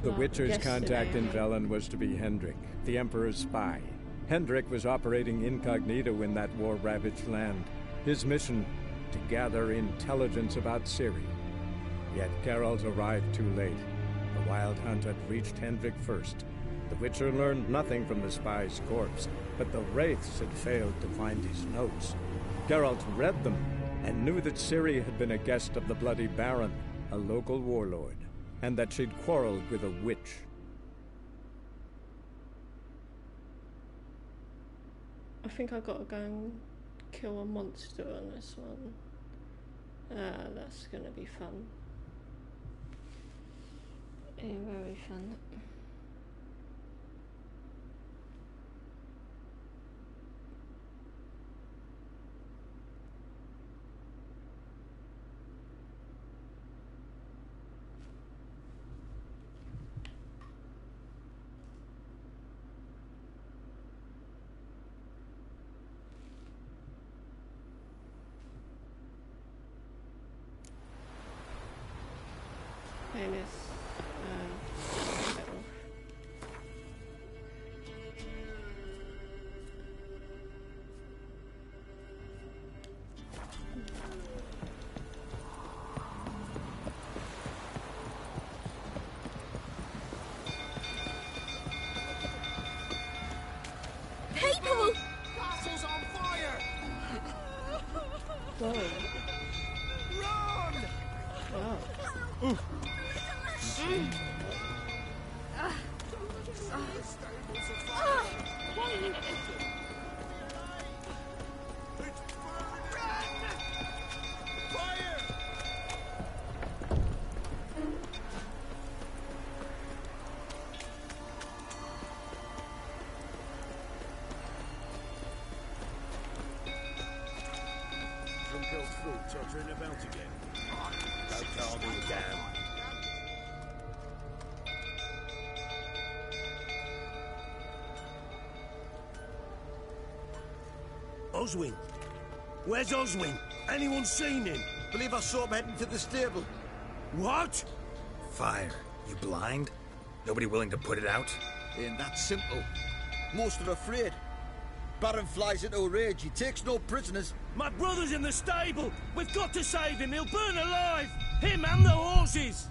The Witcher's contact in Velen was to be Hendrik, the Emperor's spy. Hendrik was operating incognito in that war-ravaged land. His mission, to gather intelligence about Ciri. Yet Geralt arrived too late. The Wild Hunt had reached Hendrik first. The Witcher learned nothing from the spy's corpse, but the Wraiths had failed to find his notes. Geralt read them, and knew that Ciri had been a guest of the Bloody Baron, a local warlord, and that she'd quarreled with a witch. I think I gotta go and kill a monster on this one. That's gonna be fun. Yeah, very fun. People! Castle's on fire! Whoa. Run! Wow. Tottering about again. Don't call me down. Oswin? Where's Oswin? Anyone seen him? Believe I saw him heading to the stable. What? Fire. You blind? Nobody willing to put it out? Ain't that simple. Most are afraid. Baron flies into a rage. He takes no prisoners. My brother's in the stable. We've got to save him. He'll burn alive. Him and the horses.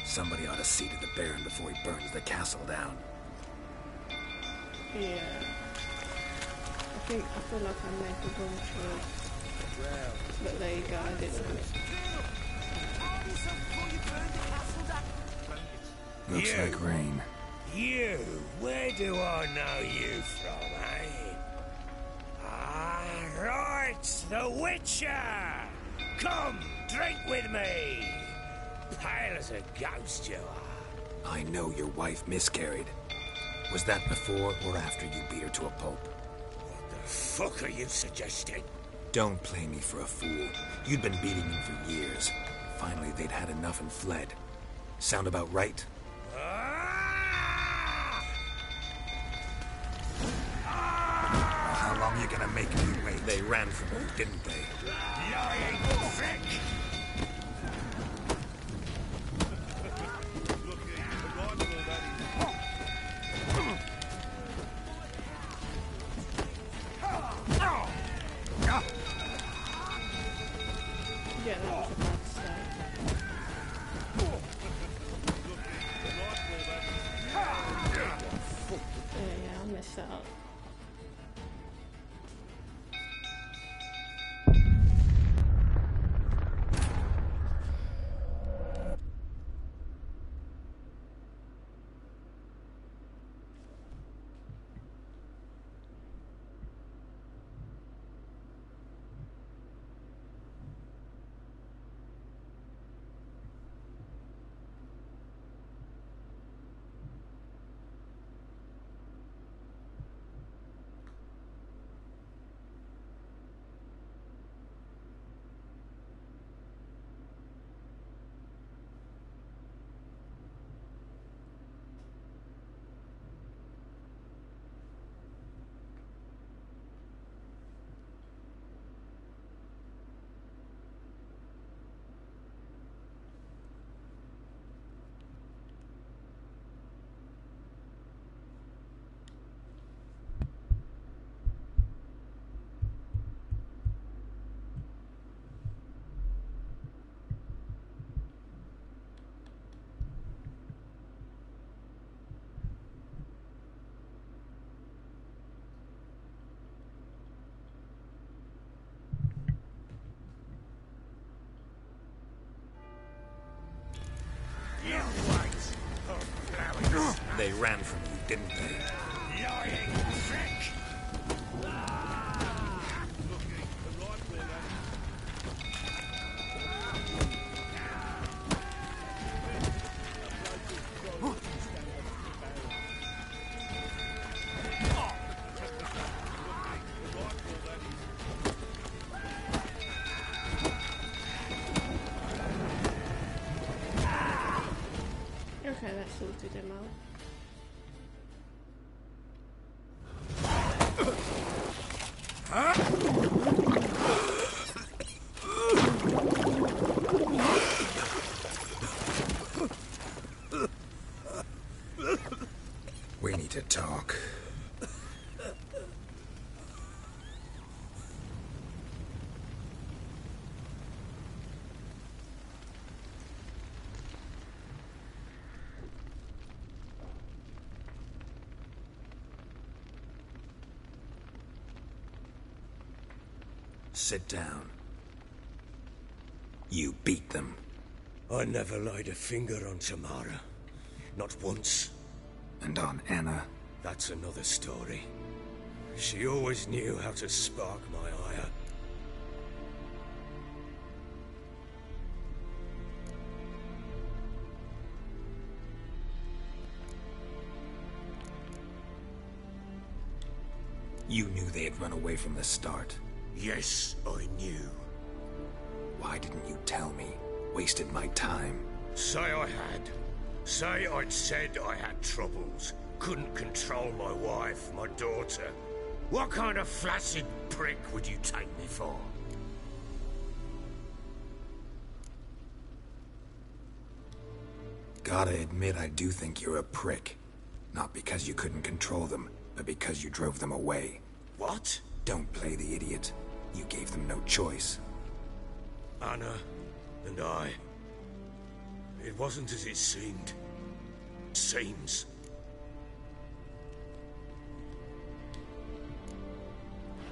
Somebody ought to see to the Baron before he burns the castle down. Yeah. I feel like I made the wrong choice. But there you go, I didn't. Looks like rain. You, where do I know you from, eh? Ah, right, the Witcher! Come, drink with me! Pale as a ghost you are. I know your wife miscarried. Was that before or after you beat her to a pulp? What the fuck are you suggesting? Don't play me for a fool. You'd been beating them for years. Finally, they'd had enough and fled. Sound about right? How long are you gonna make me wait? They ran from her, didn't they? Lying prick! Yeah, that was a bad start. Yeah, I messed that up. They ran from you, didn't they? Lying prick! Okay, that sorted him out. We need to talk. Sit down. You beat them. I never laid a finger on Tamara. Not once. And on Anna. That's another story. She always knew how to spark my ire. You knew they had run away from the start. Yes, I knew. Why didn't you tell me? Wasted my time. Say I had. Say I'd said I had troubles. Couldn't control my wife, my daughter. What kind of flaccid prick would you take me for? Gotta admit, I do think you're a prick. Not because you couldn't control them, but because you drove them away. What? Don't play the idiot. You gave them no choice. Anna and I. It wasn't as it seemed. Seems.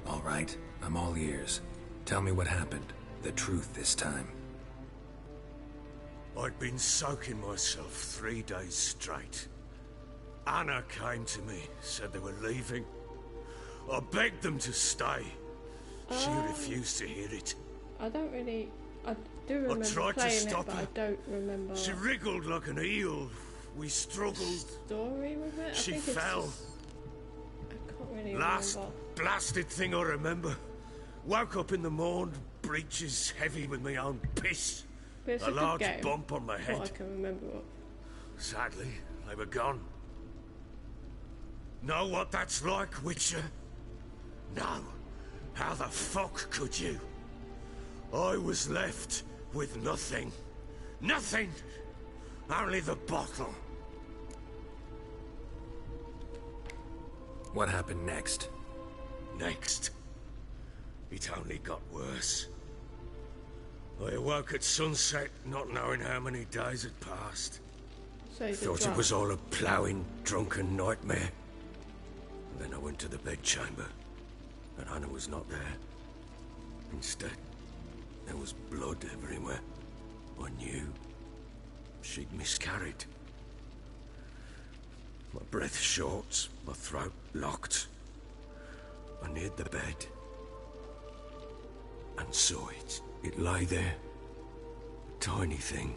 All right, I'm all ears. Tell me what happened. The truth this time. I'd been soaking myself 3 days straight. Anna came to me, said they were leaving. I begged them to stay. She refused to hear it. I do remember tried to playing stop it, but her. I don't remember She wriggled like an eel. We struggled. story with it. She I think fell. It's just, I can't really Last remember. blasted thing I remember. Woke up in the morn, breeches heavy with my own piss. But it's A a good large game. bump on my What I head. can remember of. Sadly, they were gone. Know what that's like, Witcher? No. How the fuck could you? I was left with nothing. Nothing! Only the bottle. What happened next? Next. It only got worse. I awoke at sunset, not knowing how many days had passed. So he's a Thought it drunk. was all a ploughing, drunken nightmare. Then I went to the bedchamber, and Anna was not there. Instead, there was blood everywhere. I knew she'd miscarried. My breath short, my throat locked. I neared the bed and saw it. It lay there, a tiny thing,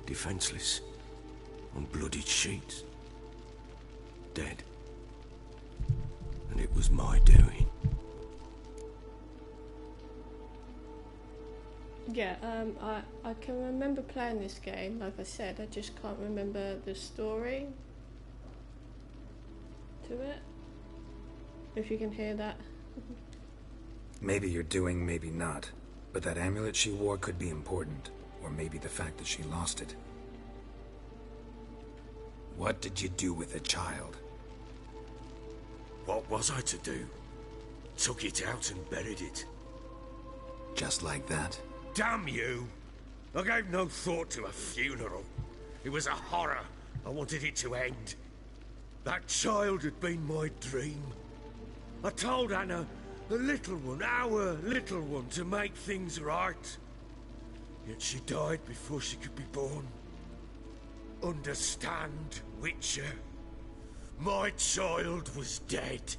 defenseless, on bloodied sheets, dead. And it was my doing. Yeah, I can remember playing this game, like I said, I just can't remember the story to it. If you can hear that. Maybe you're doing, maybe not. But that amulet she wore could be important. Or maybe the fact that she lost it. What did you do with the child? What was I to do? Took it out and buried it. Just like that? Damn you! I gave no thought to a funeral. It was a horror. I wanted it to end. That child had been my dream. I told Anna, the little one, our little one, to make things right. Yet she died before she could be born. Understand, Witcher? My child was dead.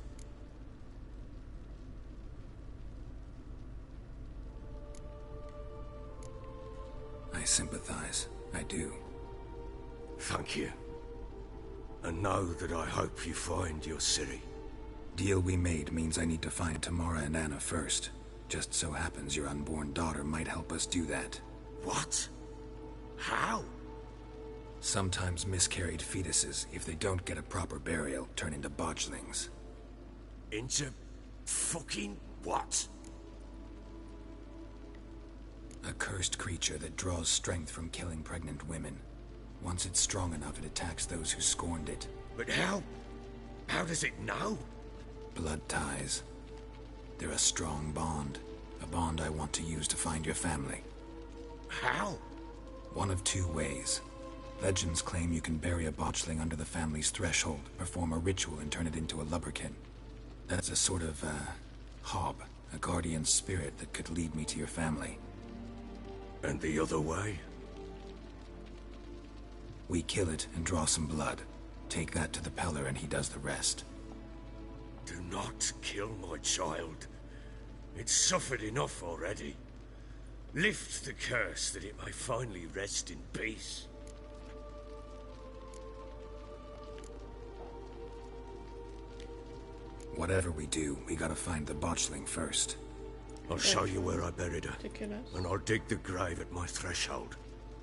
I sympathize. I do. Thank you. And know that I hope you find your Ciri. Deal we made means I need to find Tamara and Anna first. Just so happens your unborn daughter might help us do that. What? How? Sometimes miscarried fetuses, if they don't get a proper burial, turn into botchlings. Into fucking what? A cursed creature that draws strength from killing pregnant women. Once it's strong enough, it attacks those who scorned it. But how? How does it know? Blood ties. They're a strong bond. A bond I want to use to find your family. How? One of two ways. Legends claim you can bury a botchling under the family's threshold, perform a ritual, and turn it into a lubberkin. That's a sort of, hob, a guardian spirit that could lead me to your family. And the other way? We kill it and draw some blood. Take that to the Peller and he does the rest. Do not kill my child. It's suffered enough already. Lift the curse that it may finally rest in peace. Whatever we do, we gotta find the botchling first. I'll show you where I buried her, Ridiculous. and I'll dig the grave at my threshold.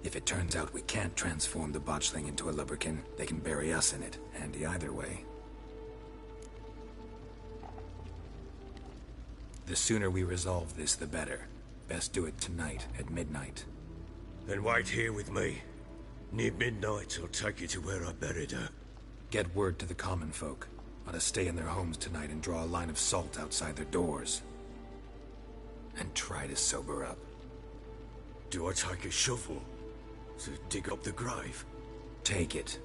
If it turns out we can't transform the botchling into a lubberkin, they can bury us in it. Handy either way. The sooner we resolve this, the better. Best do it tonight, at midnight. Then wait here with me. Near midnight, I'll take you to where I buried her. Get word to the common folk. Ought to stay in their homes tonight and draw a line of salt outside their doors. And try to sober up. Do I take a shovel to dig up the grave? Take it.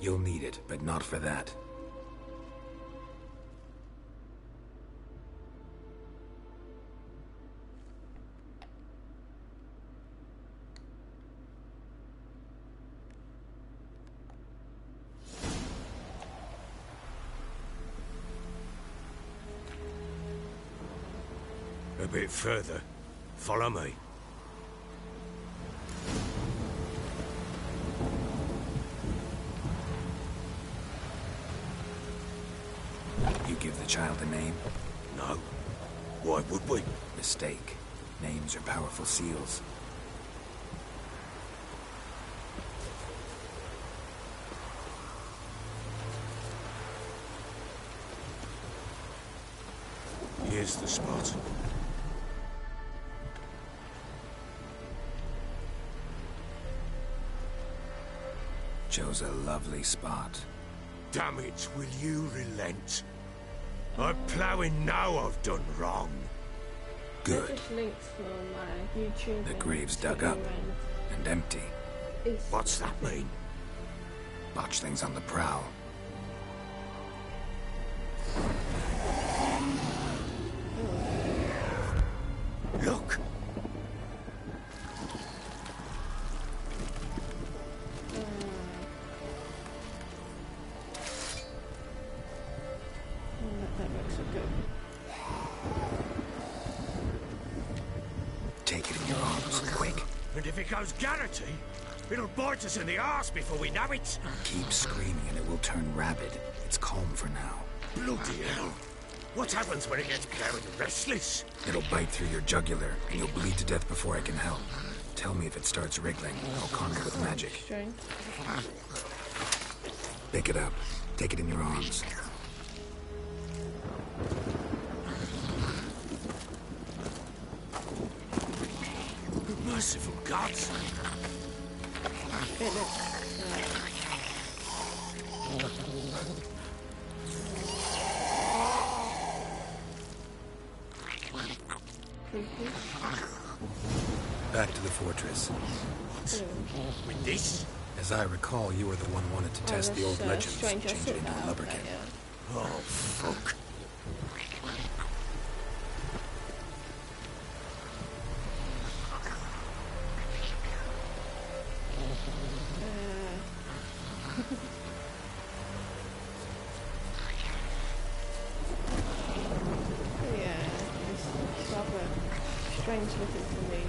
You'll need it, but not for that. A bit further. Follow me. You give the child a name? No. Why would we? Mistake. Names are powerful seals. Here's the spot. Chose a lovely spot. Damn it, will you relent? I'm ploughing now I've done wrong. Good. There's links for my YouTube. The and grave's dug Twitter up and empty. It's What's that mean? Botchling's on the prowl. Look! That looks so good. Take it in your arms, quick. And if it goes Garrity, it'll bite us in the arse before we know it. Keep screaming and it will turn rabid. It's calm for now. Bloody hell. What happens when it gets very restless? It'll bite through your jugular, and you'll bleed to death before I can help. Tell me if it starts wriggling. I'll calm it with magic. Strange. Pick it up. Take it in your arms. Merciful gods. It looks creepy. Back to the fortress. With this? As I recall, you were the one wanted to test the old legends, strange. I change it thought into that a out, lubberkin. yeah. Oh, fuck. one's looking for me.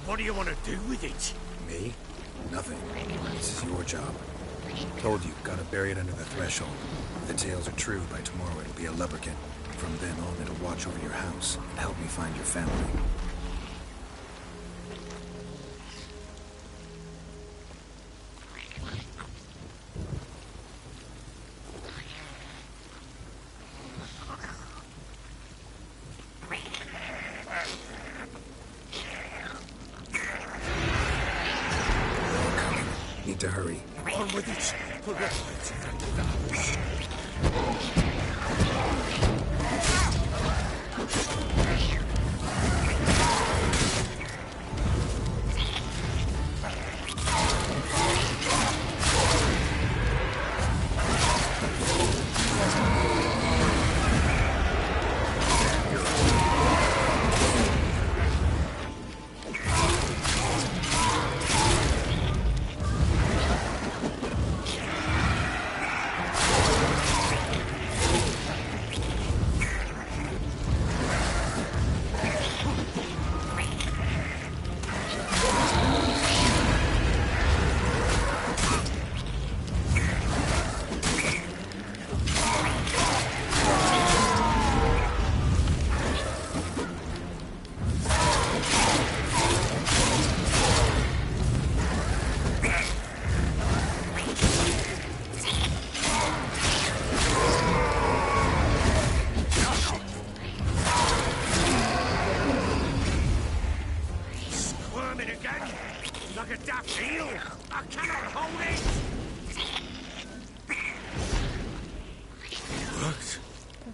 What do you want to do with it? Me? Nothing. This is your job. Told you, gotta bury it under the threshold. If the tales are true, by tomorrow it'll be a lubberkin. From then on, it'll watch over your house and help me find your family. Need to hurry. On with it.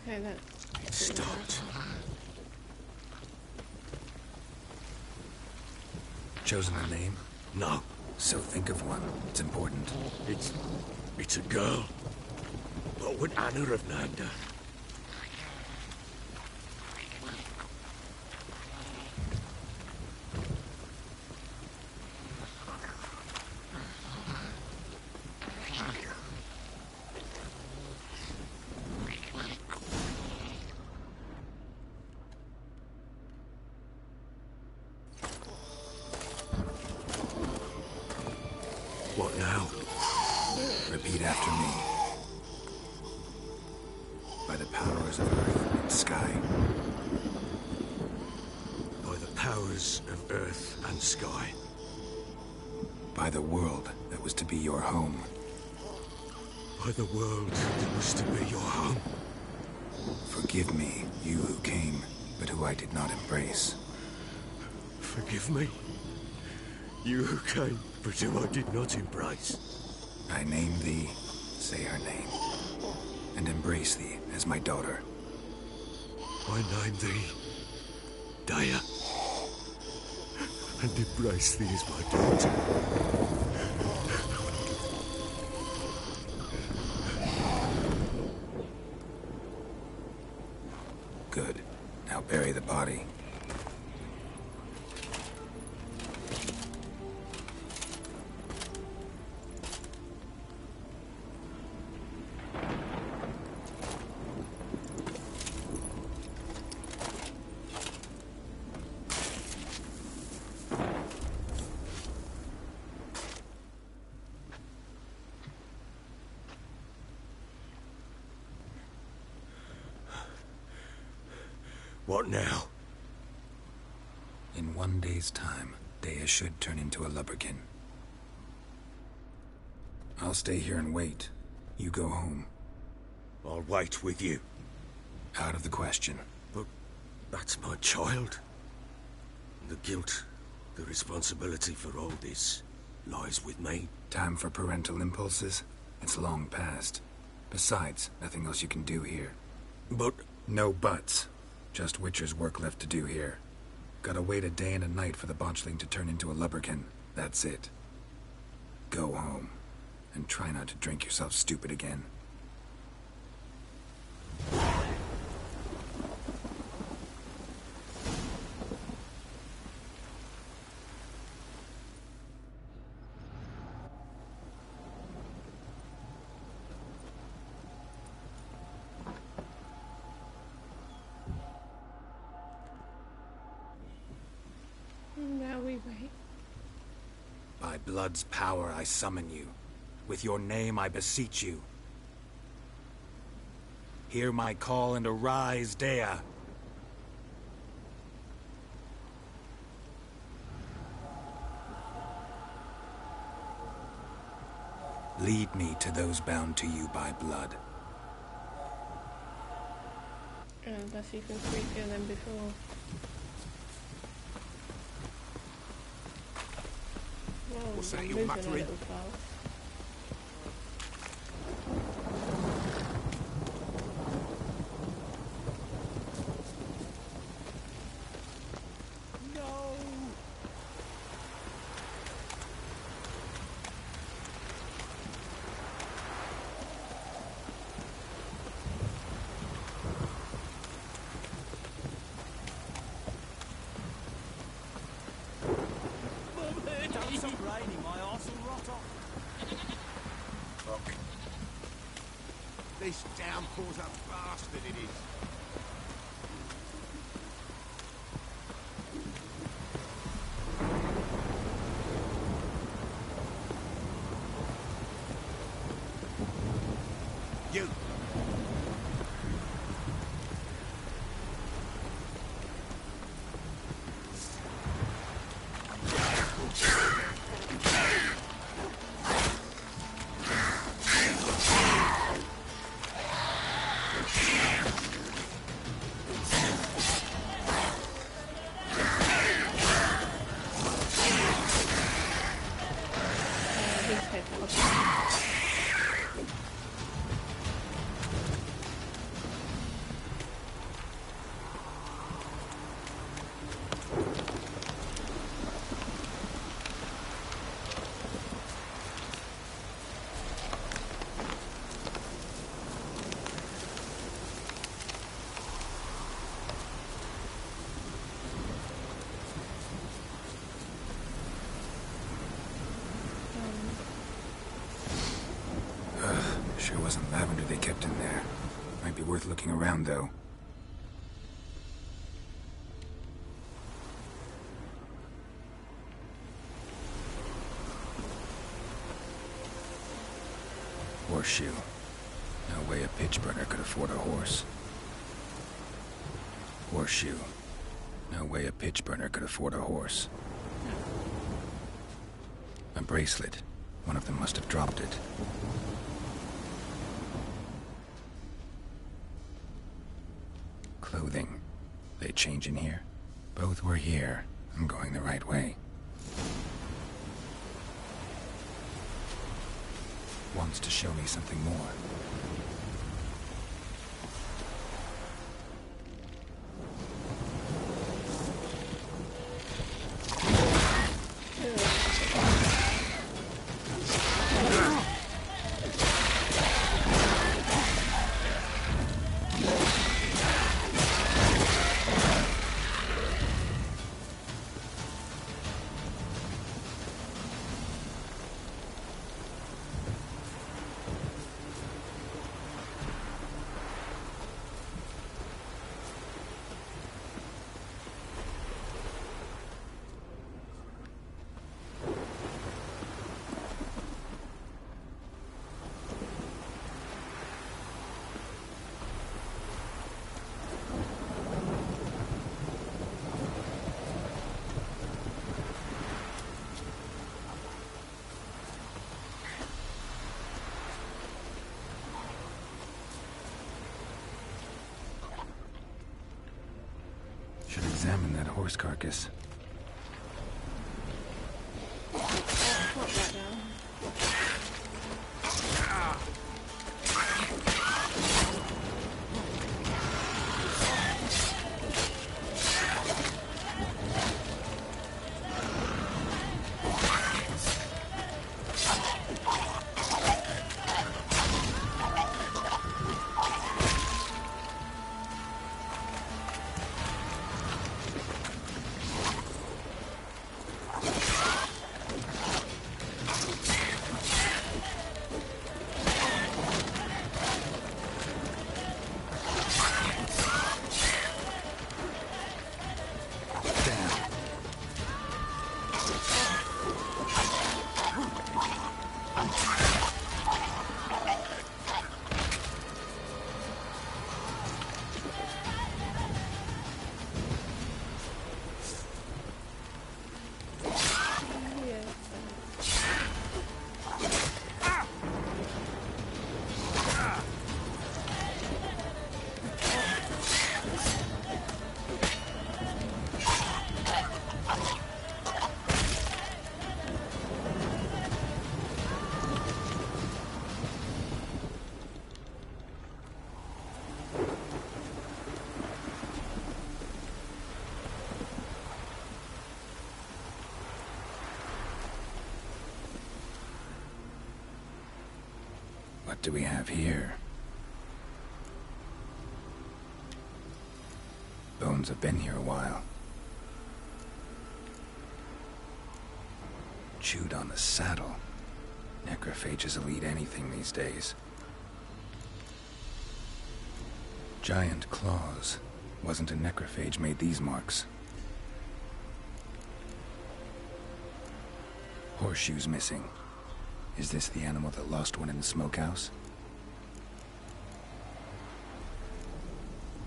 Okay, that stopped. Chosen a name? No. So think of one. It's important. It's a girl. What would Anna have named her? What now? Repeat after me. By the powers of earth and sky. By the powers of earth and sky. By the world that was to be your home. By the world that was to be your home. Forgive me, you who came, but who I did not embrace. Forgive me. You who came, but who I did not embrace. I name thee, say her name, and embrace thee as my daughter. I name thee, Dea, and embrace thee as my daughter. Good. Now bury the body. What now? In 1 day's time, Dea should turn into a lubberkin. I'll stay here and wait. You go home. I'll wait with you. Out of the question. But that's my child. The guilt, the responsibility for all this lies with me. Time for parental impulses? It's long past. Besides, nothing else you can do here. But... No buts. Just Witcher's work left to do here. Gotta wait a day and a night for the botchling to turn into a lubberkin. That's it. Go home. And try not to drink yourself stupid again. Now we wait. By blood's power I summon you. With your name I beseech you. Hear my call and arise, Dea. Lead me to those bound to you by blood. That's even creepier than before. Whoa, What's that I'm you're moving a muttering? little fast. This downpour's a bastard, it is. You! Sure wasn't lavender they kept in there. Might be worth looking around, though. Horseshoe. No way a pitch burner could afford a horse. Horseshoe. No way a pitch burner could afford a horse. A bracelet. One of them must have dropped it. Clothing. They change in here? Both were here. I'm going the right way. Wants to show me something more. Should examine that horse carcass. Put that down. What do we have here? Bones have been here a while. Chewed on the saddle. Necrophages will eat anything these days. Giant claws. Wasn't a necrophage made these marks. Horseshoes missing. Is this the animal that lost one in the smokehouse?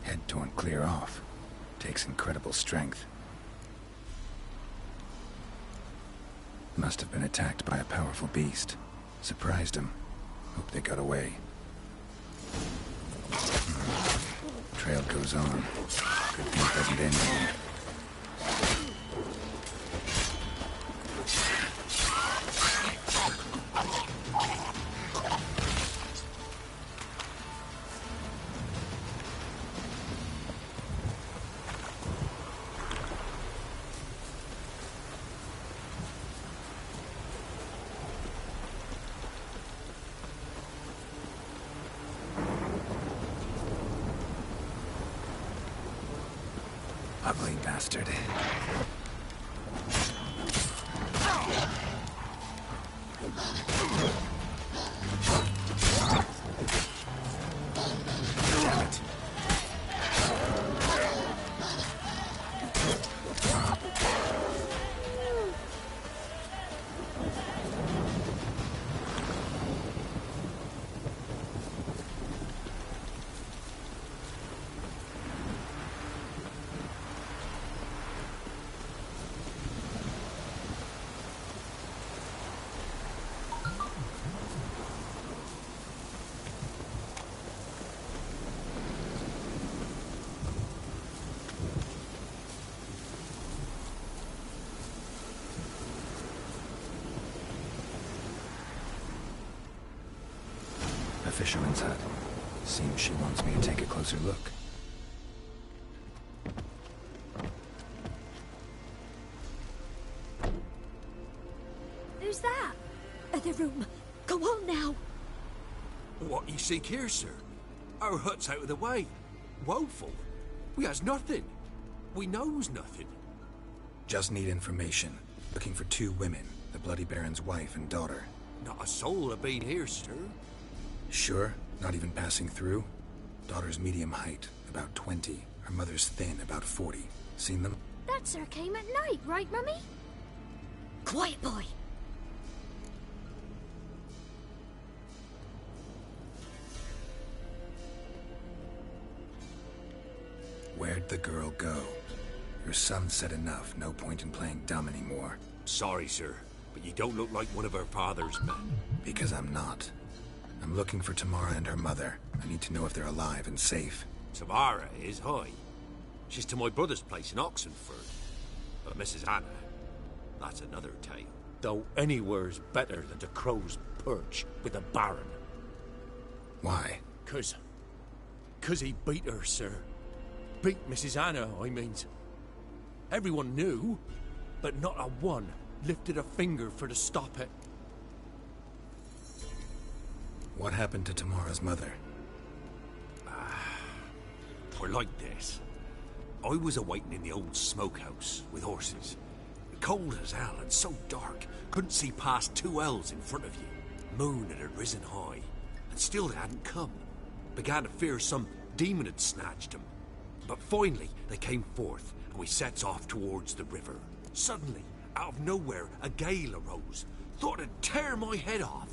Head torn clear off. Takes incredible strength. Must have been attacked by a powerful beast. Surprised him. Hope they got away. Trail goes on. Good thing it doesn't end here. Ugly bastard. Damn it. fisherman's hut. Seems she wants me to take a closer look. Who's that? Other room. Go on now. What you seek here, sir? Our hut's out of the way. Woeful. We has nothing. We knows nothing. Just need information. Looking for 2 women, the Bloody Baron's wife and daughter. Not a soul have been here, sir. Sure? Not even passing through? Daughter's medium height, about 20. Her mother's thin, about 40. Seen them? That sir came at night, right, Mummy? Quiet, boy. Where'd the girl go? Your son said enough. No point in playing dumb anymore. Sorry, sir, but you don't look like one of our father's men. Because I'm not. I'm looking for Tamara and her mother. I need to know if they're alive and safe. Tamara is high. She's to my brother's place in Oxenford. But Mrs. Anna, that's another tale. Though anywhere's better than to Crow's Perch with the Baron. Why? 'Cause he beat her, sir. Beat Mrs. Anna, I mean. Everyone knew, but not a one lifted a finger for to stop it. What happened to Tamara's mother? For like this. I was awaiting in the old smokehouse with horses. Cold as hell and so dark, couldn't see past 2 ells in front of you. Moon had risen high, and still they hadn't come. Began to fear some demon had snatched them. But finally, they came forth, and we sets off towards the river. Suddenly, out of nowhere, a gale arose. Thought it'd tear my head off.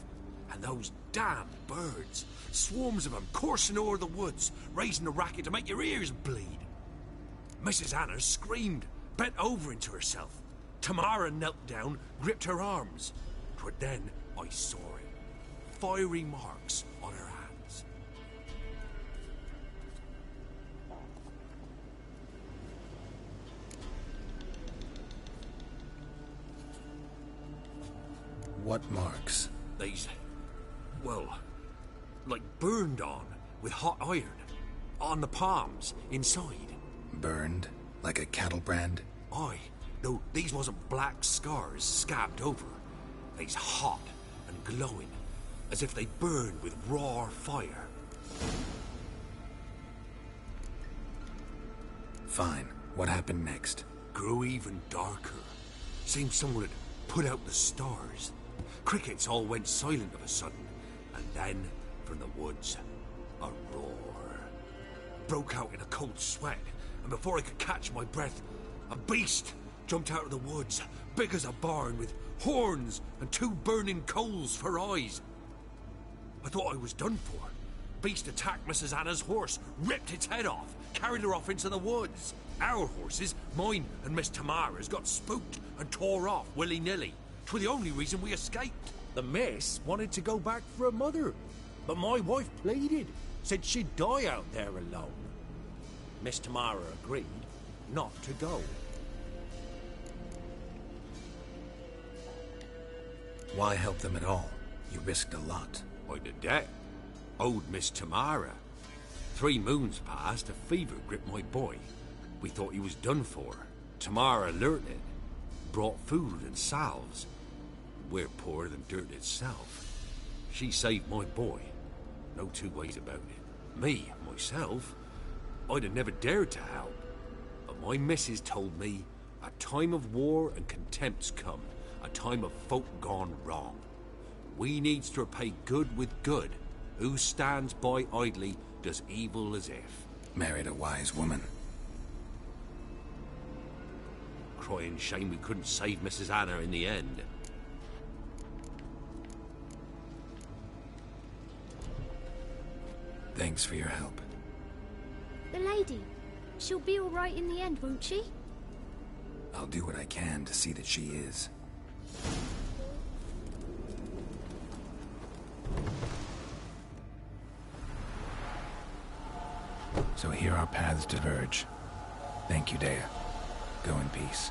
And those damn birds, swarms of them coursing o'er the woods, raising a racket to make your ears bleed. Mrs. Anna screamed, bent over into herself. Tamara knelt down, gripped her arms. 'Twas then I saw it. Fiery marks on her hands. What marks? These, well, like burned on with hot iron. On the palms, inside. Burned? Like a cattle brand? Aye, though these wasn't black scars scabbed over. They's hot and glowing, as if they burned with raw fire. Fine. What happened next? Grew even darker. Seemed someone had put out the stars. Crickets all went silent of a sudden, and then, from the woods, a roar. Broke out in a cold sweat, and before I could catch my breath, a beast jumped out of the woods, big as a barn, with horns and 2 burning coals for eyes. I thought I was done for. Beast attacked Mrs. Anna's horse, ripped its head off, carried her off into the woods. Our horses, mine and Miss Tamara's, got spooked and tore off willy-nilly. 'Twas the only reason we escaped. The miss wanted to go back for her mother, but my wife pleaded, said she'd die out there alone. Miss Tamara agreed not to go. Why help them at all? You risked a lot. I'd a debt. Owed Miss Tamara. 3 moons passed, a fever gripped my boy. We thought he was done for. Tamara learnt it. Brought food and salves. We're poorer than dirt itself. She saved my boy. No 2 ways about it. Me, myself, I'd have never dared to help. But my missus told me a time of war and contempt's come. A time of folk gone wrong. We needs to repay good with good. Who stands by idly does evil as if. Married a wise woman. Crying shame we couldn't save Mrs. Anna in the end. Thanks for your help. The lady. She'll be all right in the end, won't she? I'll do what I can to see that she is. So here our paths diverge. Thank you, Dea. Go in peace.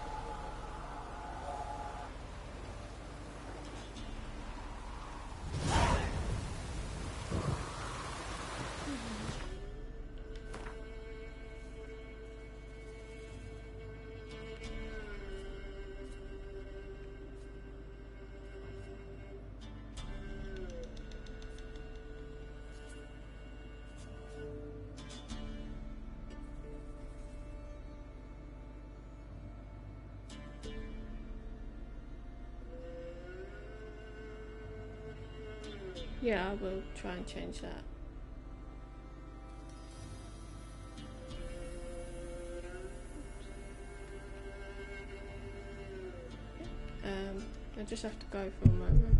Yeah, I will try and change that. I just have to go for a moment.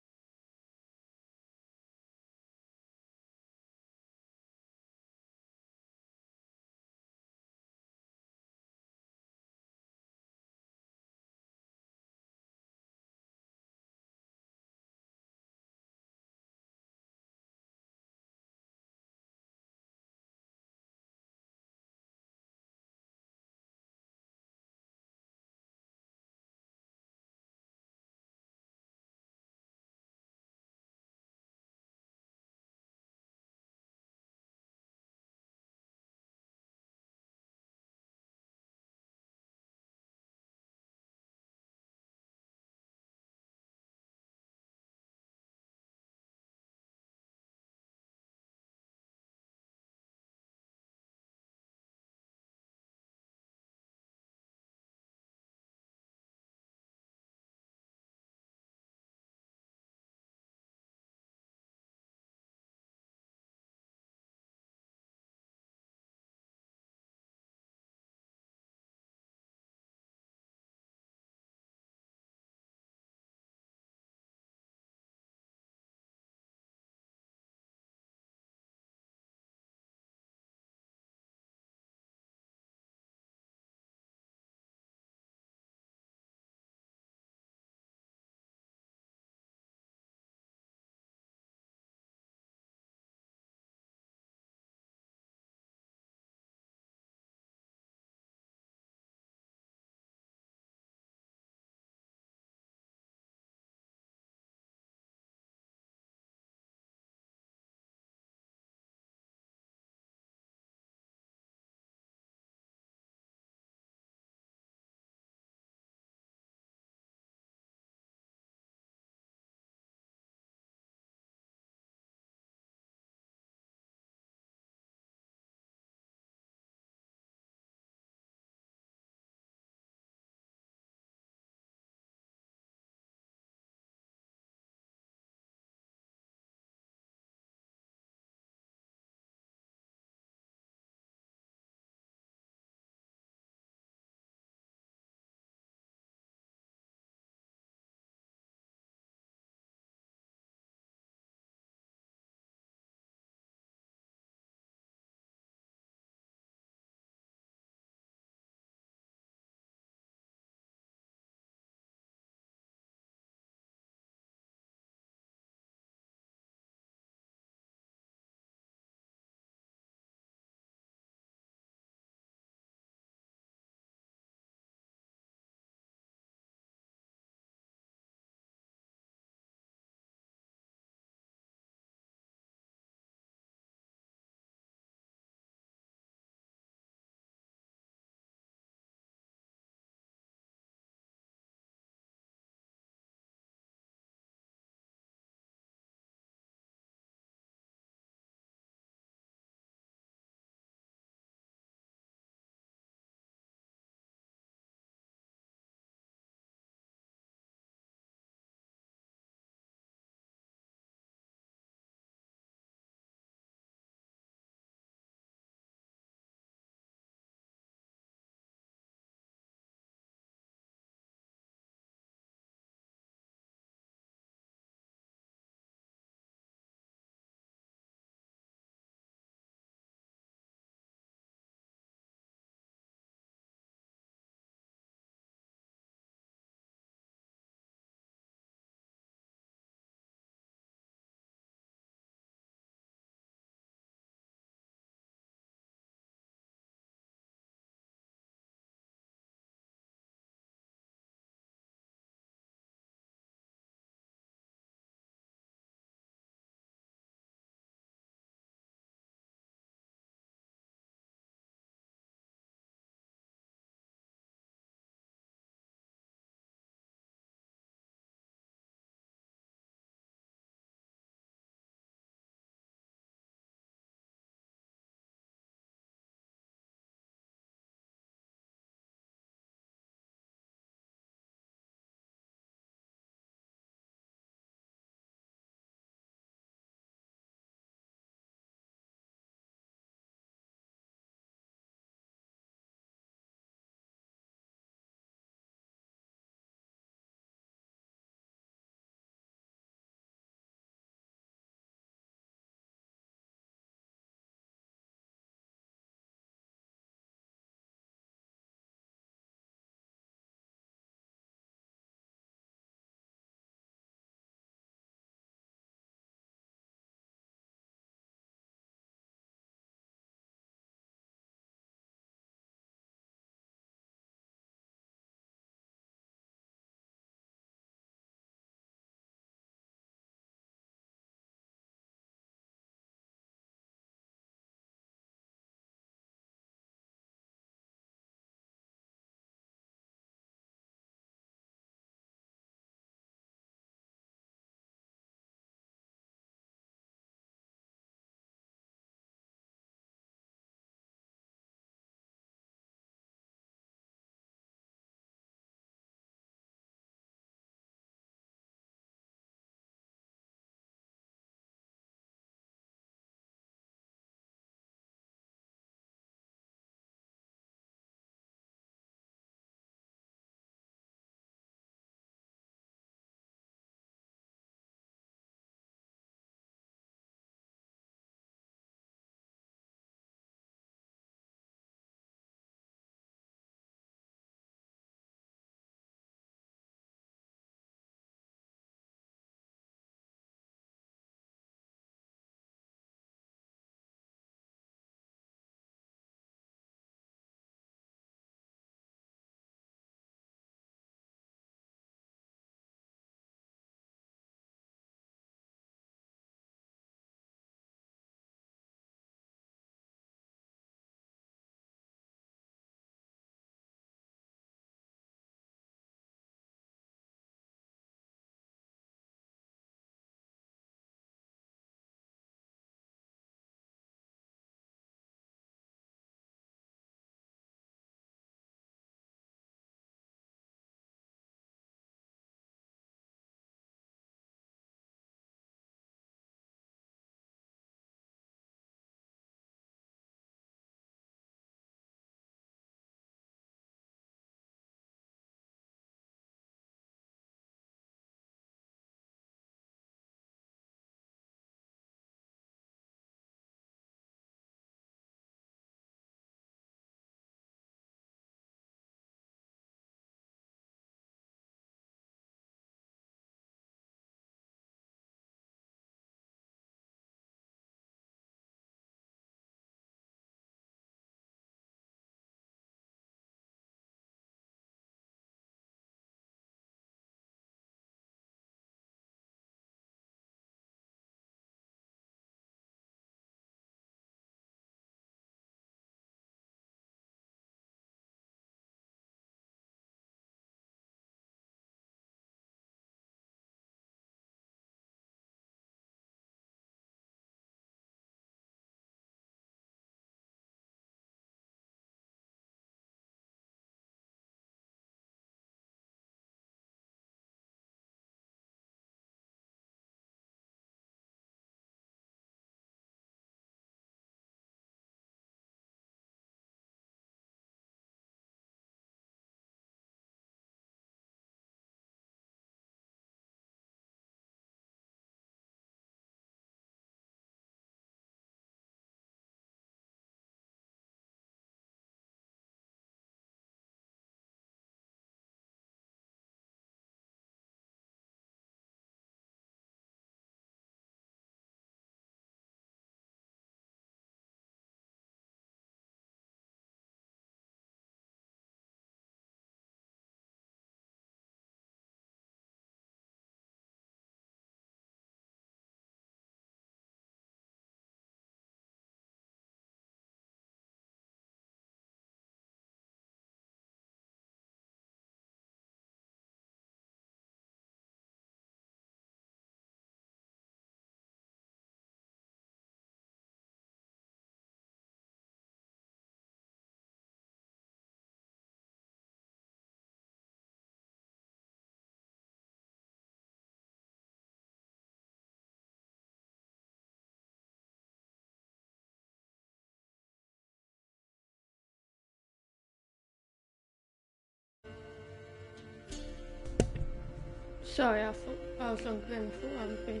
Sorry, I thought I was longer than I thought I would be.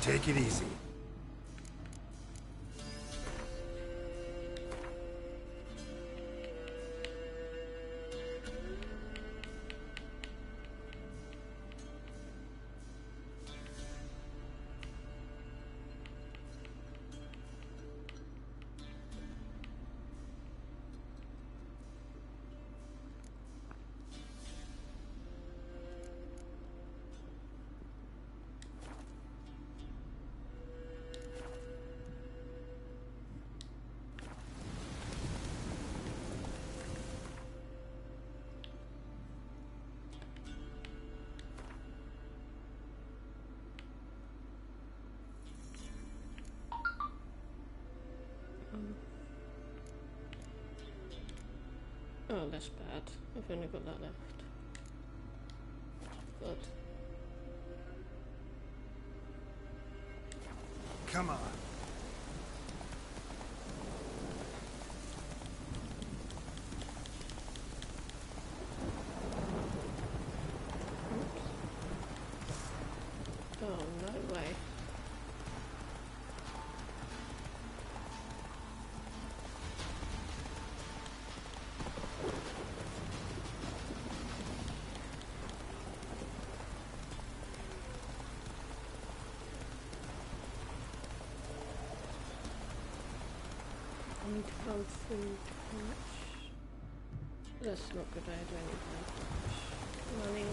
Take it easy. Oh, that's bad. I've only got that left. But Come on. oh, no way. I need to find food. How much? That's not good. I do need that much money.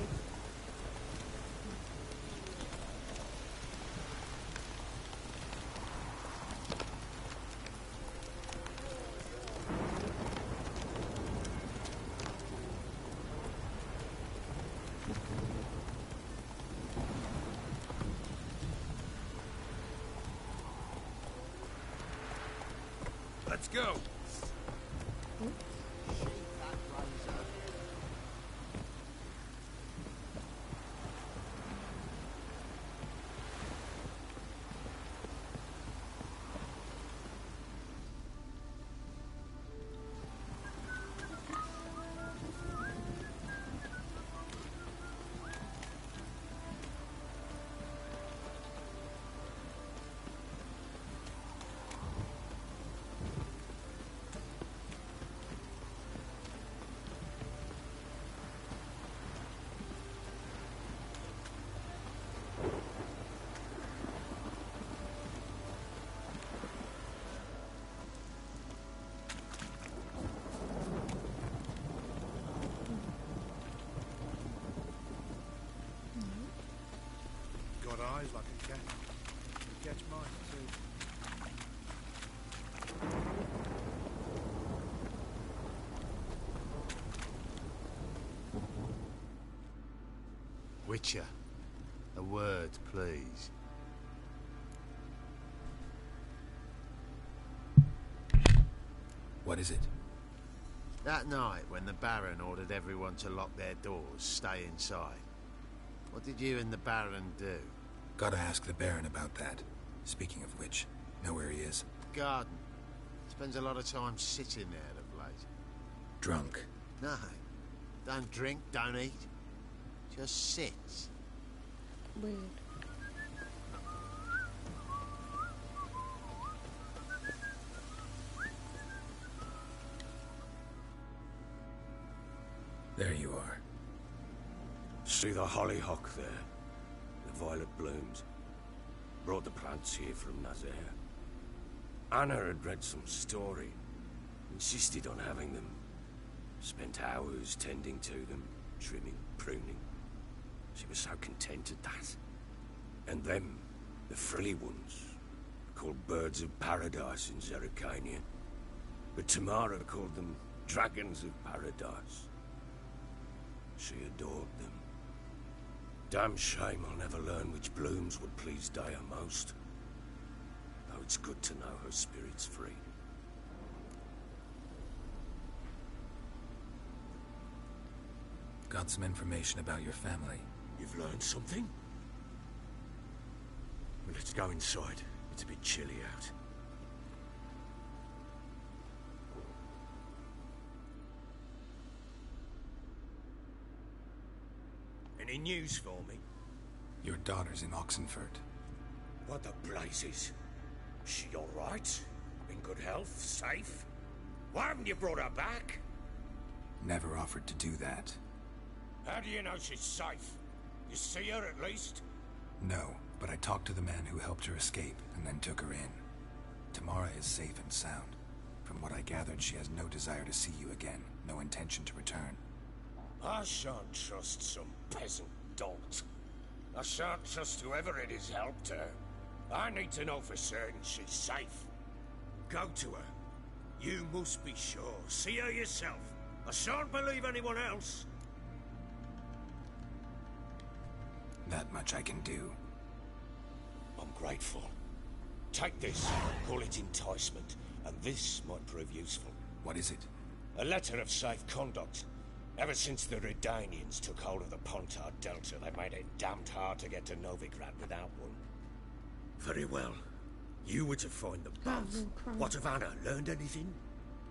Let's go. Got eyes like a cat. You catch mine too. Witcher, a word, please. What is it? That night when the Baron ordered everyone to lock their doors, stay inside. What did you and the Baron do? Gotta ask the Baron about that. Speaking of which, know where he is? Garden. Spends a lot of time sitting there of late. Drunk. No. Don't drink, don't eat. Just sits. Weird. There you are. See the hollyhock there? The violet blooms. Brought the plants here from Nazaire. Anna had read some story. Insisted on having them. Spent hours tending to them, trimming, pruning. She was so content at that. And them, the frilly ones, called birds of paradise in Zerrikania. But Tamara called them dragons of paradise. She adored them. Damn shame I'll never learn which blooms would please Daya most. Though it's good to know her spirit's free. Got some information about your family. You've learned something? Well, let's go inside. It's a bit chilly out. Any news for me? Your daughter's in Oxenford. What the blazes? She all right? In good health? Safe? Why haven't you brought her back? Never offered to do that. How do you know she's safe? You see her at least? No, but I talked to the man who helped her escape and then took her in. Tamara is safe and sound. From what I gathered, she has no desire to see you again, no intention to return. I shan't trust some peasant dolt. I shan't trust whoever it is helped her. I need to know for certain she's safe. Go to her. You must be sure. See her yourself. I shan't believe anyone else. That much I can do. I'm grateful. Take this. Call it enticement. And this might prove useful. What is it? A letter of safe conduct. Ever since the Redanians took hold of the Pontar Delta, they made it damned hard to get to Novigrad without one. Very well. You were to find them both. What of Anna? Learned anything?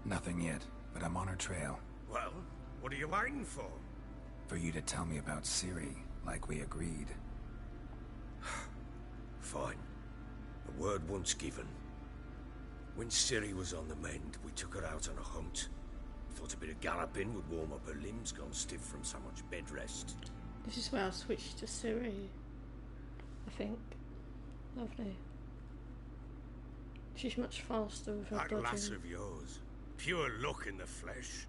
Nothing yet, but I'm on her trail. Well, what are you waiting for? For you to tell me about Ciri, like we agreed. Fine. A word once given. When Ciri was on the mend, we took her out on a hunt. Thought a bit of galloping would warm up her limbs, gone stiff from so much bed rest. This is where I'll switch to Ciri, I think. Lovely. She's much faster with her That dodging. lass of yours. Pure luck in the flesh.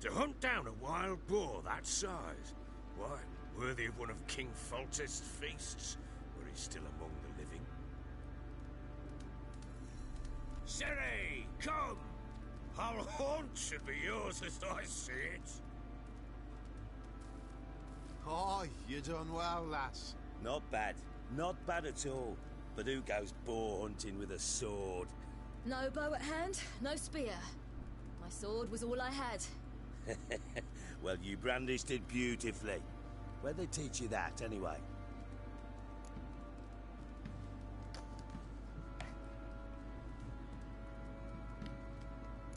To hunt down a wild boar that size. Why, worthy of one of King Foltest's feasts, where he's still among the living. Ciri, come! Our haunt should be yours as I see it. Oh, you done well, lass. Not bad. Not bad at all. But who goes boar hunting with a sword? No bow at hand, no spear. My sword was all I had. Well, you brandished it beautifully. Where'd they teach you that, anyway?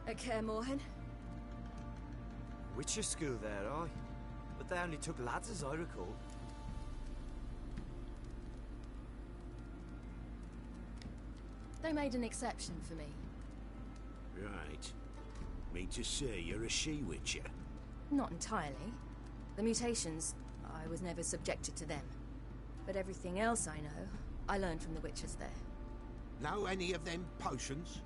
At Kaer Morhen? Witcher school there, aye. But they only took lads, as I recall. They made an exception for me. Right. Mean to say you're a she-witcher? Not entirely. The mutations, I was never subjected to them. But everything else I know, I learned from the witches there. Know any of them potions?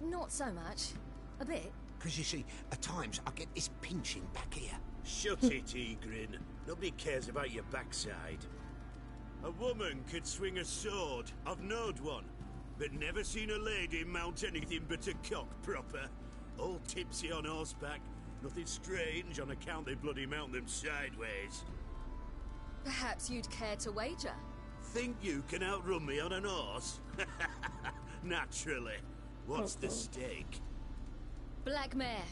Not so much. A bit. Because you see, at times I get this pinching back here. Shut it, Egrin. Nobody cares about your backside. A woman could swing a sword. I've knowed one. But never seen a lady mount anything but a cock proper. All tipsy on horseback. Nothing strange on account they bloody mount them sideways. Perhaps you'd care to wager? Think you can outrun me on an horse? Naturally. What's the stake? Black mare.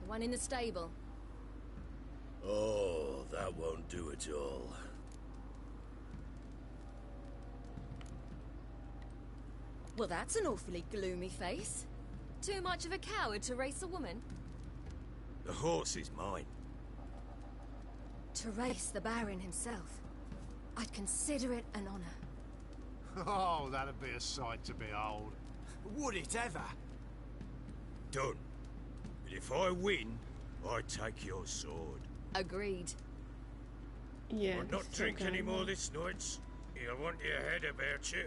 The one in the stable. Oh, that won't do at all. Well, that's an awfully gloomy face. Too much of a coward to race a woman? The horse is mine. To race the Baron himself. I'd consider it an honor. Oh, that'd be a sight to behold. Would it ever? Done. But if I win, I take your sword. Agreed. Yeah. I'll not drink any more this night. You want your head about you.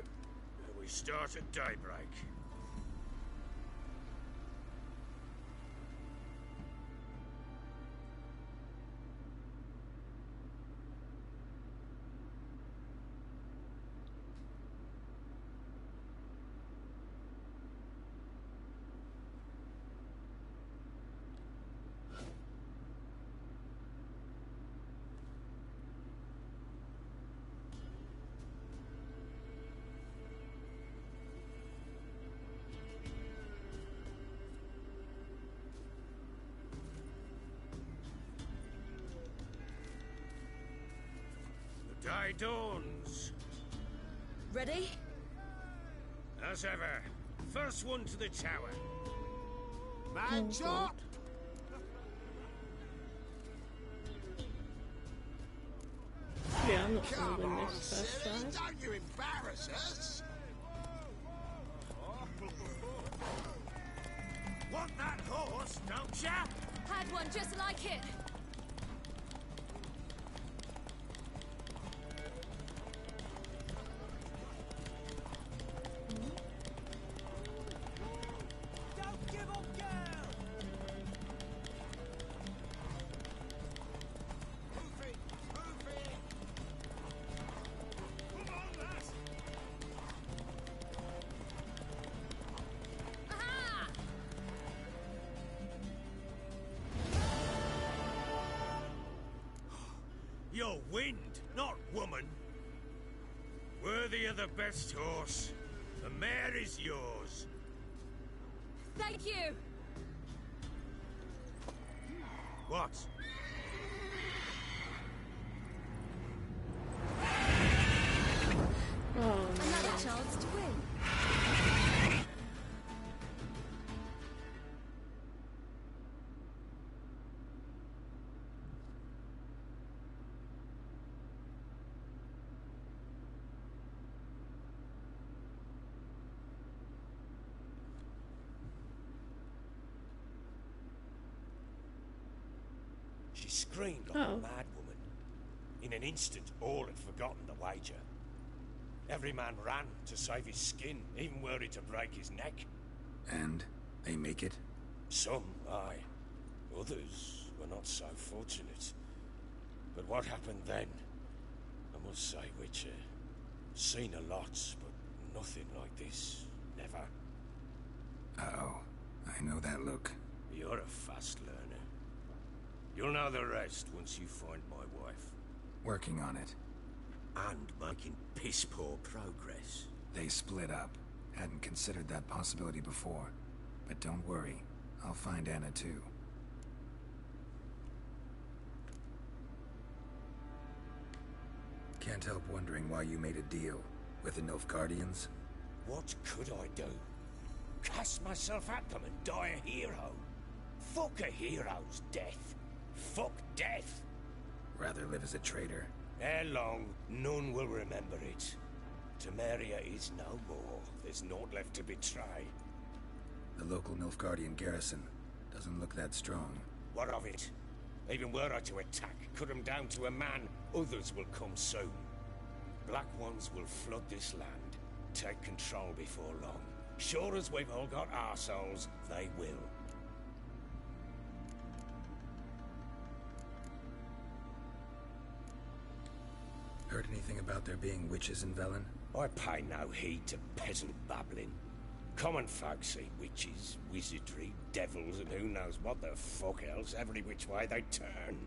And we start at daybreak. Day dawns. Ready? As ever. First one to the tower. Man shot! Yeah, I'm not gonna Come win on, this first Ciri, try. don't you embarrass us! Want that horse, don't ya? Had one just like it. Don't give up, girl! Move it! Move it! Come on, lass. Aha! You're wind, not woman. Worthy of the best horse. The mare is yours. Thank you. What? Oh, Another no. chance to win. She screamed like Oh. a mad woman. In an instant, all had forgotten the wager. Every man ran to save his skin, even were it to break his neck. And they make it? Some, aye. Others were not so fortunate. But what happened then? I must say, Witcher, seen a lot, but nothing like this. Never. Uh-oh. I know that look. You're a fast learner. You'll know the rest once you find my wife. Working on it. And making piss-poor progress. They split up. Hadn't considered that possibility before. But don't worry. I'll find Anna too. Can't help wondering why you made a deal with the Nilfgaardians. What could I do? Cast myself at them and die a hero? Fuck a hero's death. Fuck death. Rather live as a traitor. Ere long, none will remember it. Temeria is no more. There's naught left to betray. The local Nilfgaardian garrison doesn't look that strong. What of it? Even were I to attack, cut them down to a man, others will come soon. Black ones will flood this land, take control before long. Sure as we've all got arseholes, they will. Heard anything about there being witches in Velen? I pay no heed to peasant babbling. Common folk see witches, wizardry, devils, and who knows what the fuck else every which way they turn.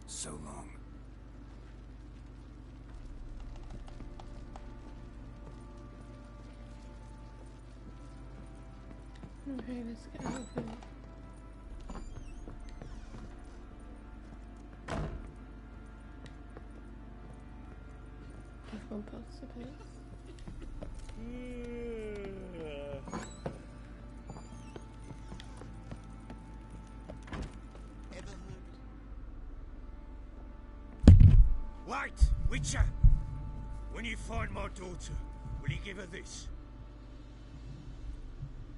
So long. Okay, let's get out of here. Everyone participate. Ever Wait, Witcher! When you find my daughter, will you give her this?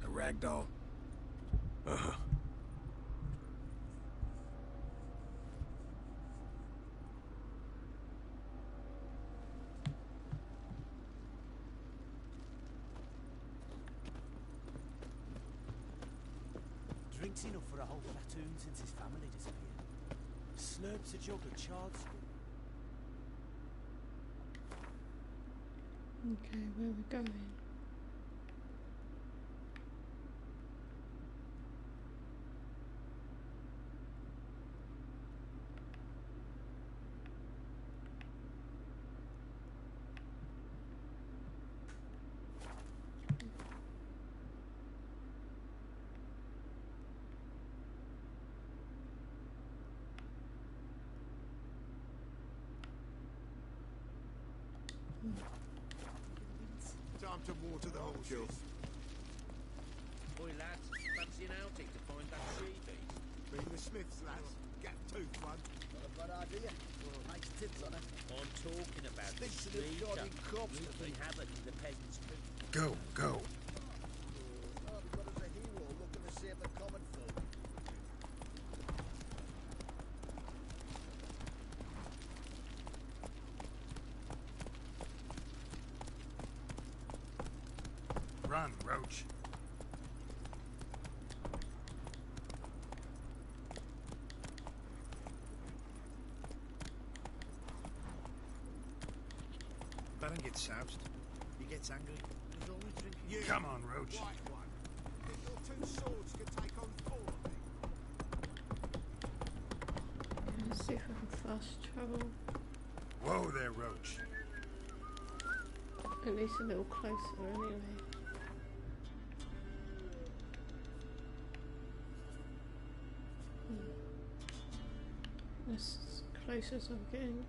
A ragdoll? Uh-huh. Drinks enough for a whole platoon since his family disappeared. Slurps a jug of charred school. Okay, where are we going? to water the horses. Boy, lads, fancy an outing to find that she-beast? Bring the Smiths, lads. Get tooth one. Not a bad idea. Nice tits on it. I'm talking about the Stinks of the sneaker, bloody corpse, I wreaking think. havoc in the peasants' food. Go, go. Oh, we've got us a hero looking to save the common folk. Run, Roach. Baron gets soused. He gets angry. He's always drinking. You, Come on, Roach. white one. Think your two swords could take on four of me? Let's see if I can fast travel. Whoa there, Roach. At least a little closer anyway. As close as I'm getting.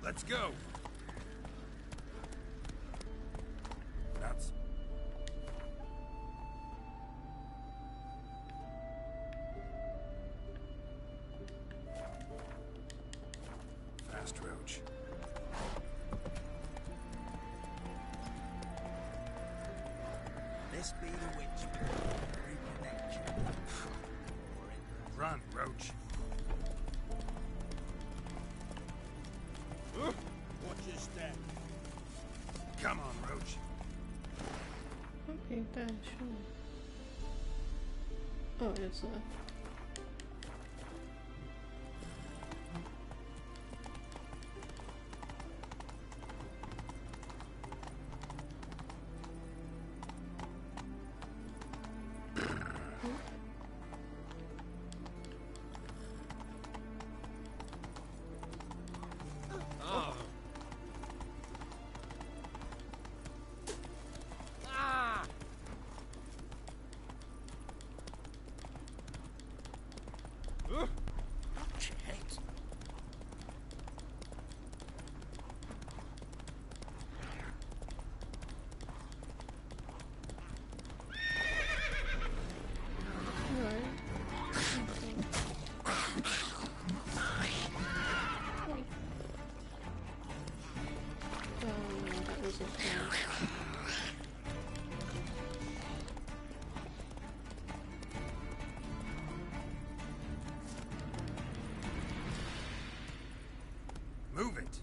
Let's go. Nuts. Fast, Roach. This be the witch. Run, Roach. Watch your step. Come on, Roach. Might be there, sure. Oh, it's there. Move it.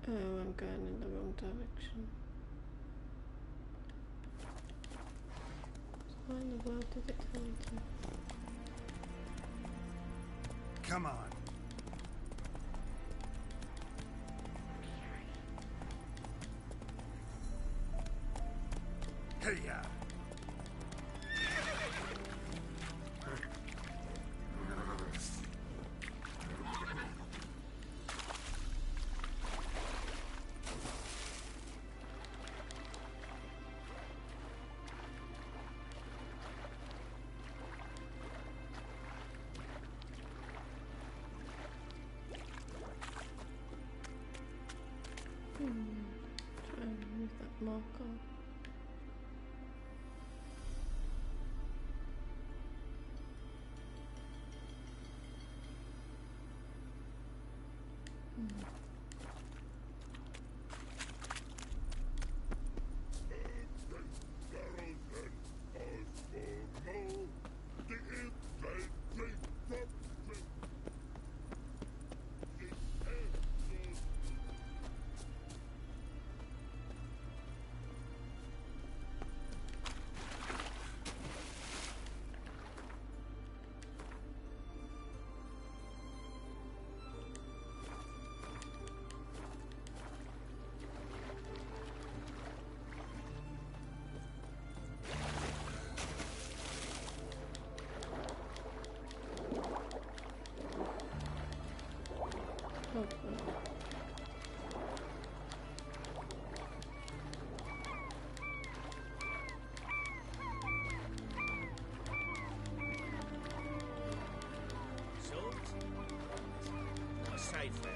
Oh, I'm going in the wrong direction. So why in the world did it tell me to? Come on. Hey-ya. Try and remove that marker. Okay. Salt? Not safe there.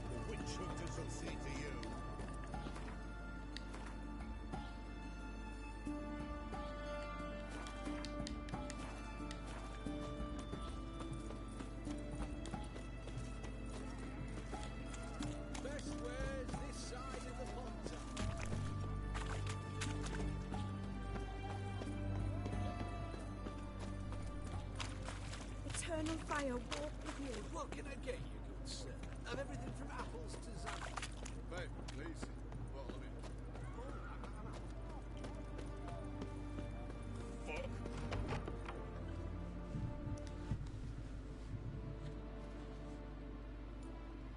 The witch hunters will see to you. Best ware's this side of the pond. Eternal fire walk with you. What can I get you, good sir? I've everything from apples to zam. Babe, please. Bottle of it. Fuck.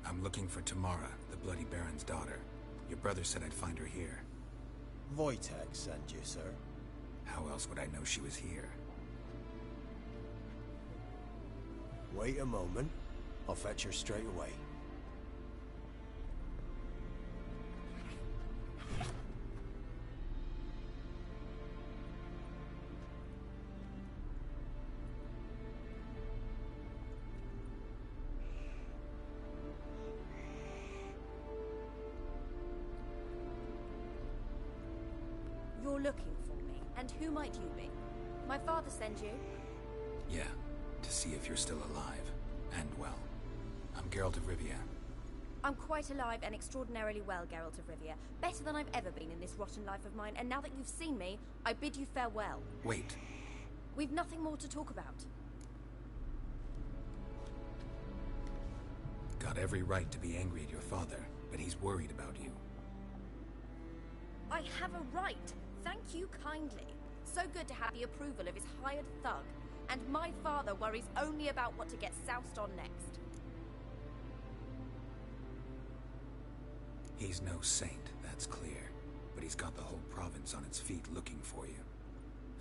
I'm looking for Tamara, the Bloody Baron's daughter. Your brother said I'd find her here. Wojtek sent you, sir. How else would I know she was here? Wait a moment. I'll fetch her straight away. You're looking for me, and who might you be? My father sent you? Yeah, to see if you're still alive. And well. I'm Geralt of Rivia. I'm quite alive and extraordinarily well, Geralt of Rivia. Better than I've ever been in this rotten life of mine, and now that you've seen me, I bid you farewell. Wait. We've nothing more to talk about. Got every right to be angry at your father, but he's worried about you. I have a right. Thank you kindly. So good to have the approval of his hired thug. And my father worries only about what to get soused on next. He's no saint, that's clear. But he's got the whole province on its feet looking for you.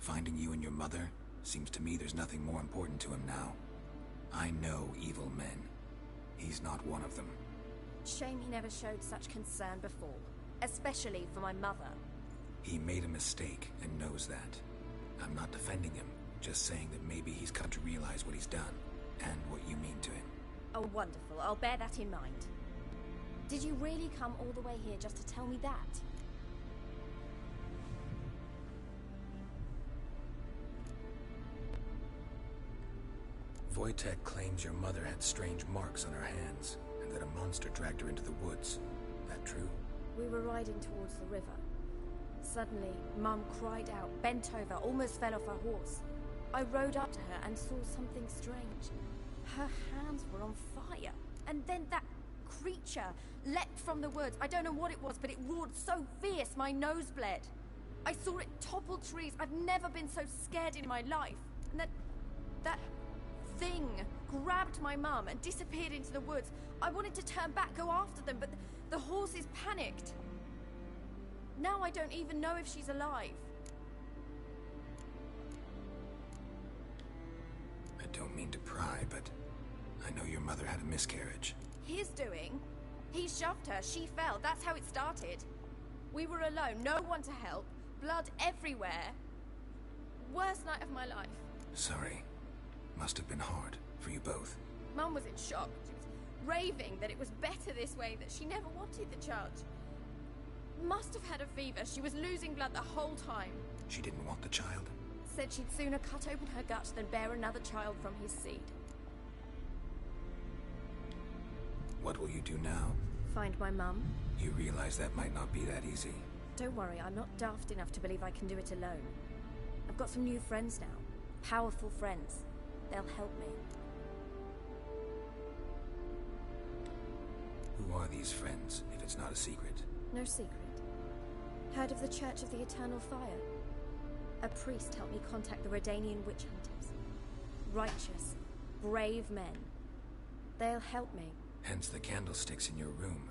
Finding you and your mother, seems to me there's nothing more important to him now. I know evil men. He's not one of them. Shame he never showed such concern before. Especially for my mother. He made a mistake and knows that. I'm not defending him, just saying that maybe he's come to realize what he's done, and what you mean to him. Oh, wonderful. I'll bear that in mind. Did you really come all the way here just to tell me that? Wojtek claims your mother had strange marks on her hands, and that a monster dragged her into the woods. That true? We were riding towards the river. Suddenly, Mum cried out, bent over, almost fell off her horse. I rode up to her and saw something strange. Her hands were on fire. And then that creature leapt from the woods. I don't know what it was, but it roared so fierce my nose bled. I saw it topple trees. I've never been so scared in my life. And that thing grabbed my mum and disappeared into the woods. I wanted to turn back, go after them, but the horses panicked. Now I don't even know if she's alive. I don't mean to pry, but I know your mother had a miscarriage. His doing? He shoved her, she fell, that's how it started. We were alone, no one to help, blood everywhere. Worst night of my life. Sorry. Must have been hard for you both. Mum was in shock. She was raving that it was better this way, that she never wanted the child. Must have had a fever. She was losing blood the whole time. She didn't want the child? Said she'd sooner cut open her gut than bear another child from his seed. What will you do now? Find my mum. You realize that might not be that easy. Don't worry, I'm not daft enough to believe I can do it alone. I've got some new friends now. Powerful friends. They'll help me. Who are these friends, if it's not a secret? No secret. Heard of the Church of the Eternal Fire? A priest helped me contact the Redanian witch hunters. Righteous, brave men. They'll help me. Hence the candlesticks in your room.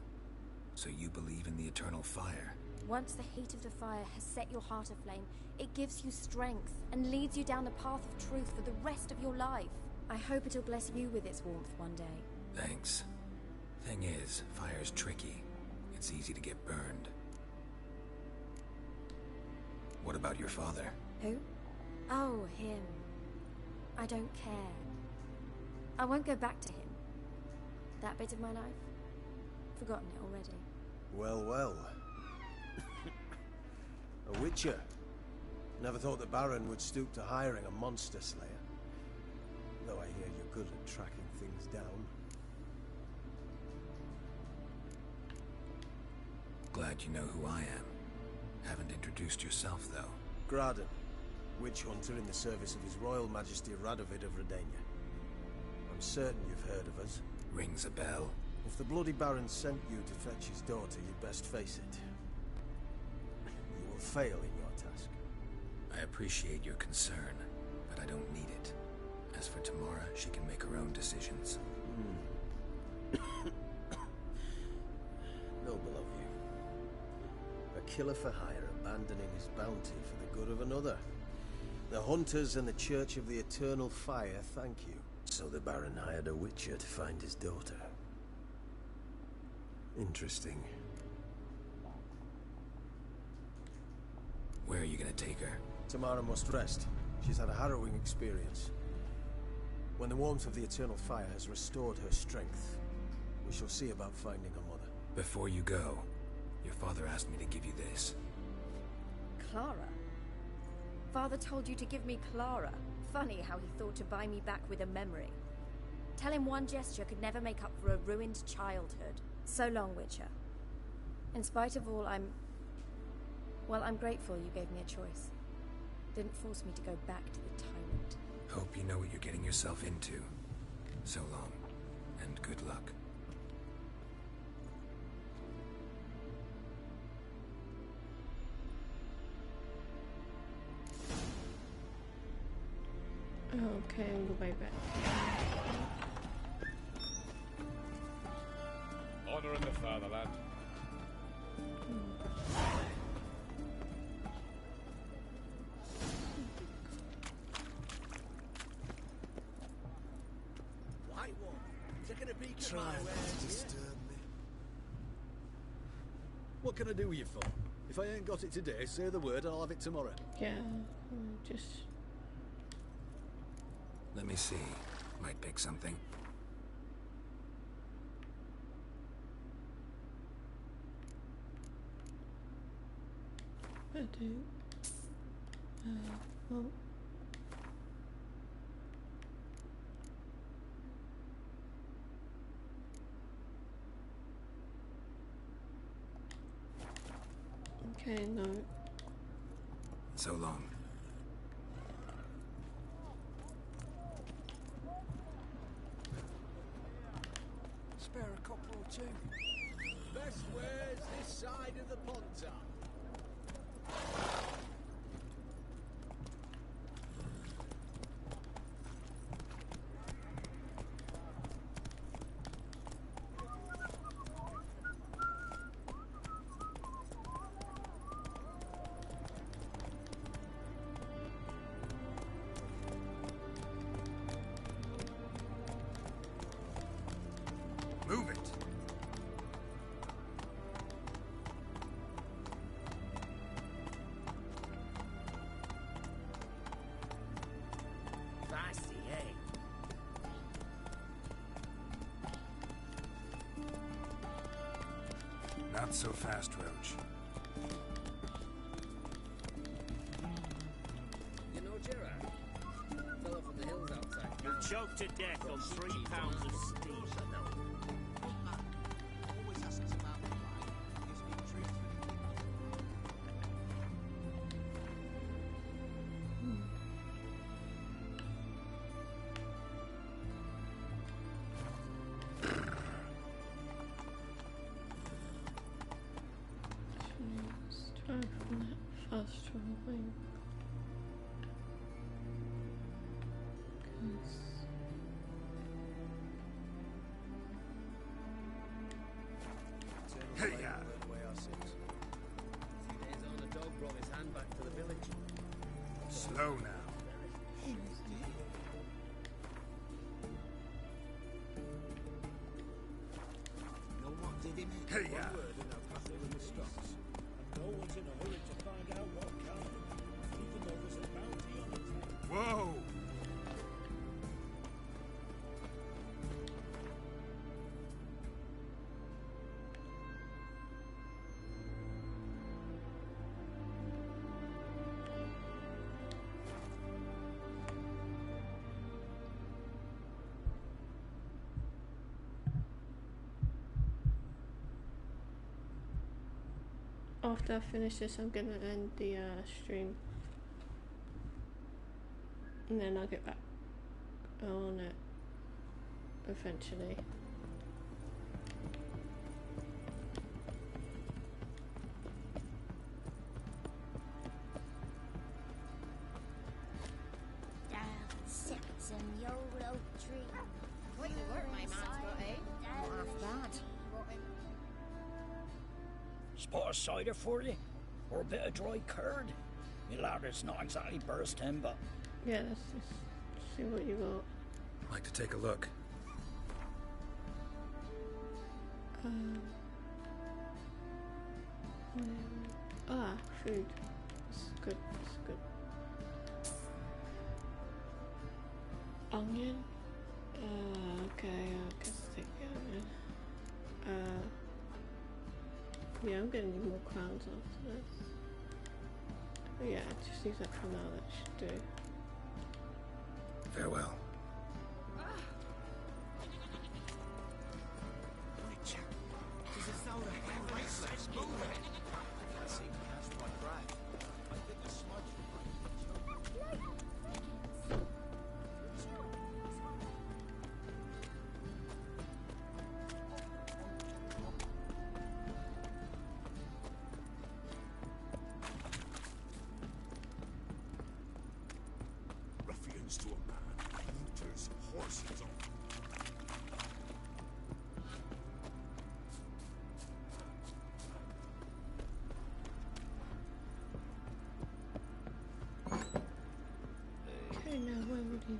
So you believe in the eternal fire? Once the heat of the fire has set your heart aflame, it gives you strength and leads you down the path of truth for the rest of your life. I hope it'll bless you with its warmth one day. Thanks. Thing is, fire's tricky. It's easy to get burned. What about your father? Who? Oh, him. I don't care. I won't go back to him. That bit of my life? Forgotten it already. Well, well. A witcher. Never thought the Baron would stoop to hiring a monster slayer. Though I hear you're good at tracking things down. Glad you know who I am. Haven't introduced yourself, though. Graden, witch hunter in the service of His Royal Majesty Radovid of Redania. I'm certain you've heard of us. Rings a bell. If the Bloody Baron sent you to fetch his daughter, you'd best face it. You will fail in your task. I appreciate your concern, but I don't need it. As for Tamara, she can make her own decisions. Noble of you. A killer for hire abandoning his bounty for the good of another. The Hunters and the Church of the Eternal Fire thank you. So the Baron hired a witcher to find his daughter. Interesting. Where are you gonna take her? Tamara must rest. She's had a harrowing experience. When the warmth of the Eternal Fire has restored her strength, we shall see about finding her mother. Before you go, your father asked me to give you this. Clara? Father told you to give me Clara. Funny how he thought to buy me back with a memory. Tell him one gesture could never make up for a ruined childhood. So long, Witcher. In spite of all, I'm grateful you gave me a choice. Didn't force me to go back to the tyrant. Hope you know what you're getting yourself into. So long, and good luck. Okay, I'll go back. Honor in the fatherland. White one. Taking a peek at my Trying wares not to here. disturb me. What can I do with you for? If I ain't got it today, say the word and I'll have it tomorrow. Yeah, just... Let me see. Might pick something. I do. Well... Okay, no. So long. Spare a couple or two. Best wares this side of the Pontar. Move it! Feisty, eh? Not so fast, Roach. You know Geralt? Fell off the hills outside. You're choked to death on 3 pounds of steam. Always asks about the life. Gives me truth. Start from that fast traveling. Hey, yeah. The dog brought his hand back to the village. Slow now. Know what did him in? Hey, yeah. One word and they'll pass it in the stocks. And no one's in a hurry to find out what kind, even though there's a bounty on its head. Whoa! After I finish this, I'm gonna end the stream, and then I'll get back on it eventually. Sits in the old oak tree. Quite the work my man's got, eh? Half bad. Spot of cider for you? Or a bit of dry curd? My lad, it's not exactly burst him, but... Yeah, let's just see what you got. I'd like to take a look. Food. It's good, it's good. Onion? Okay, I guess take the onion. Yeah, I'm gonna need more crowns after this. But yeah, just use that for now, that should do. Farewell. There's a sound of restless moving. I see cast my breath. I think the smudge Ruffians to a man, looters, horses on. Okay, now where would he be?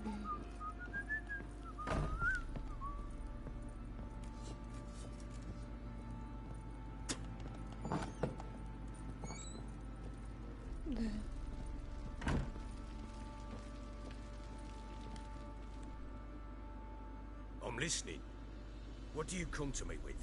There. I'm listening. What do you come to me with?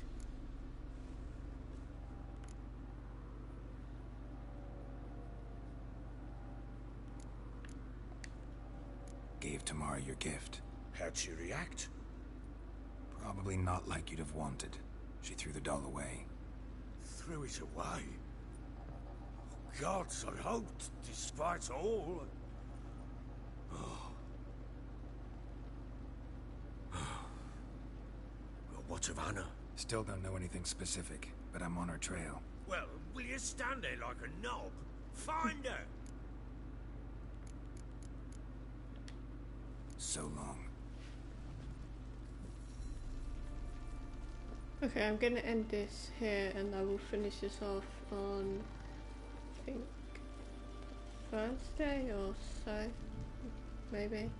Gave Tamara your gift. How'd she react? Probably not like you'd have wanted. She threw the doll away. Threw it away? Oh, gods, I hoped, despite all... Oh. Well, what of Anna? Still don't know anything specific, but I'm on her trail. Well, will you stand there like a knob? Find her! So long. Okay, I'm gonna end this here and I will finish this off on, I think, Thursday or so, maybe.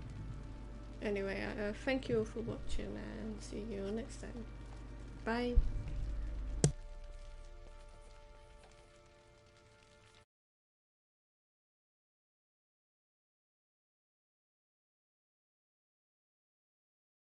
Anyway, thank you all for watching and see you all next time. Bye!